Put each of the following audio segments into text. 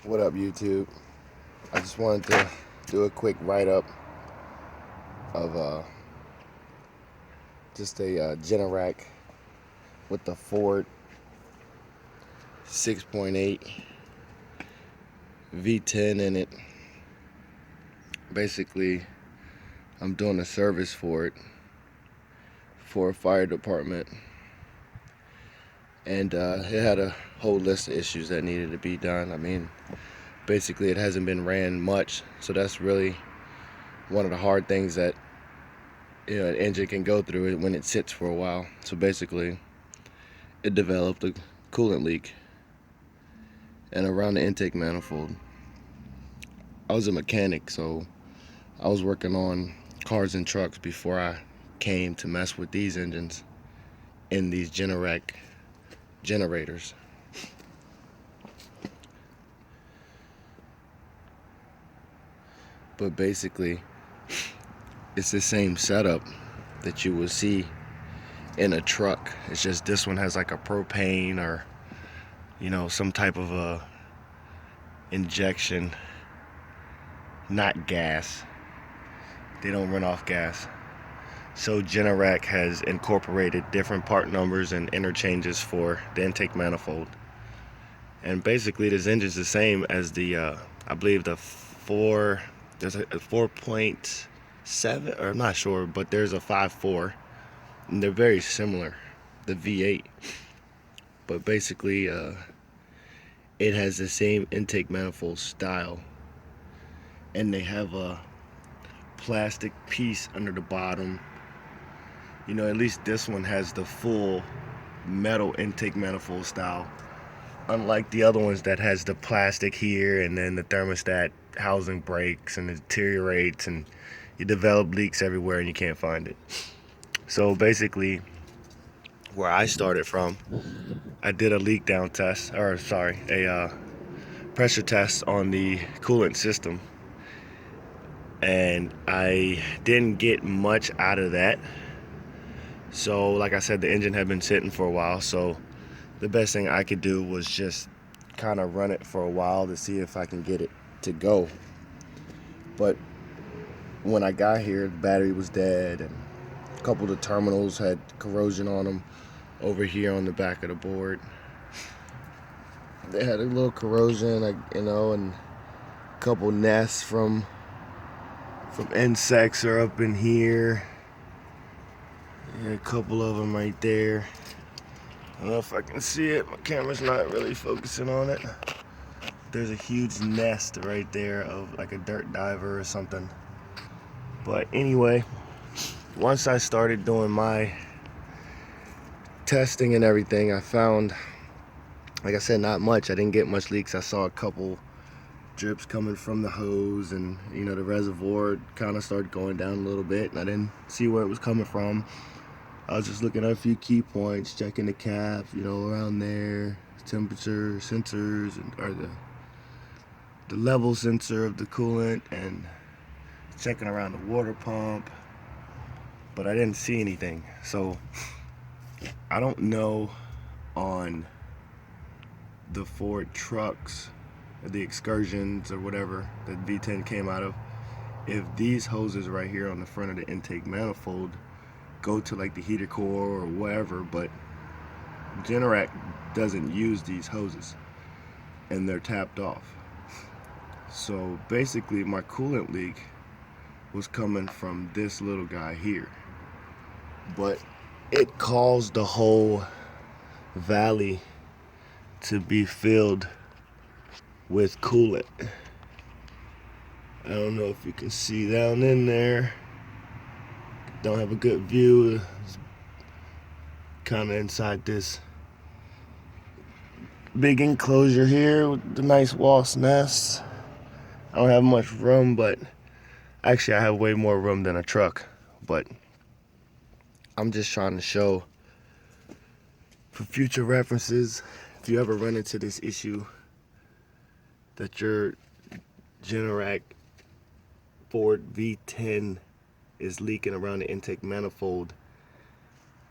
What up, YouTube? I just wanted to do a quick write-up of just a Generac with the Ford 6.8 v10 in it. Basically, I'm doing a service for it for a fire department, and it had a whole list of issues that needed to be done. I mean, basically it hasn't been ran much, so that's really one of the hard things that an engine can go through it when it sits for a while. So basically it developed a coolant leak and around the intake manifold. I was a mechanic, so I was working on cars and trucks before I came to mess with these engines in these Generac generators. But basically it's the same setup that you will see in a truck. It's just this one has like a propane or some type of a injection, not gas. They don't run off gas. So Generac has incorporated different part numbers and interchanges for the intake manifold. And basically this engine is the same as the I believe there's a 4.7, or I'm not sure, but there's a 5.4, and they're very similar, the V8. But basically it has the same intake manifold style, and they have a plastic piece under the bottom. At least this one has the full metal intake manifold style, unlike the other ones that has the plastic here, and then the thermostat housing breaks and it deteriorates and you develop leaks everywhere and you can't find it. So basically where I started from, I did a leak down test, or sorry, a pressure test on the coolant system, and I didn't get much out of that. So like I said, the engine had been sitting for a while, so the best thing I could do was just kind of run it for a while to see if I can get it to go. But when I got here, the battery was dead, and a couple of the terminals had corrosion on them over here on the back of the board. They had a little corrosion, and a couple nests from insects are up in here. Yeah, a couple of them right there. I don't know if I can see it. My camera's not really focusing on it. There's a huge nest right there of like a dirt diver or something. But anyway, once I started doing my testing and everything, I found, like I said, not much. I didn't get much leaks. I saw a couple drips coming from the hose, and the reservoir kind of started going down a little bit, and I didn't see where it was coming from. I was just looking at a few key points, checking the cap, around there, temperature sensors, or the level sensor of the coolant, and checking around the water pump, but I didn't see anything. So I don't know on the Ford trucks, the Excursions or whatever that V10 came out of, if these hoses right here on the front of the intake manifold go to like the heater core or whatever, but Generac doesn't use these hoses and they're tapped off. So basically my coolant leak was coming from this little guy here, but it caused the whole valley to be filled with coolant. I don't know if you can see down in there. Don't have a good view. It's kind of inside this big enclosure here with the nice wasp nests. I don't have much room, but actually I have way more room than a truck. But I'm just trying to show for future references, if you ever run into this issue that your Generac Ford V10 is leaking around the intake manifold,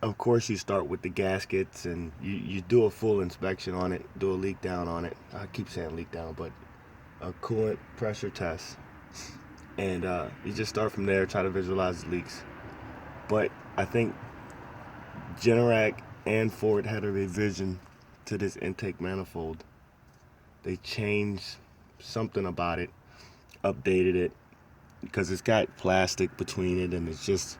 of course you start with the gaskets and you do a full inspection on it, do a leak down on it. I keep saying leak down, but a coolant pressure test, and you just start from there, try to visualize the leaks. But I think Generac and Ford had a revision to this intake manifold. They changed something about it, updated it, because it's got plastic between it, and it's just,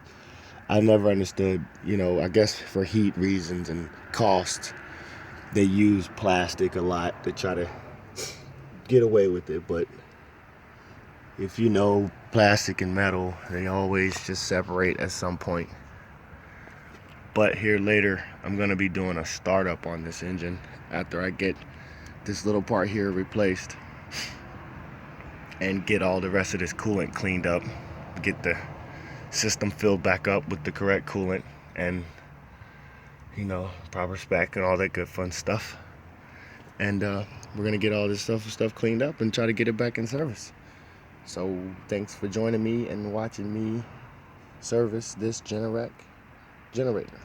I never understood, I guess for heat reasons and cost, they use plastic a lot to try to get away with it. But if you know plastic and metal, they always just separate at some point. But here later, I'm gonna be doing a startup on this engine after I get this little part here replaced and get all the rest of this coolant cleaned up, get the system filled back up with the correct coolant and proper spec and all that good fun stuff. And we're gonna get all this stuff cleaned up and try to get it back in service. So thanks for joining me and watching me service this Generac generator.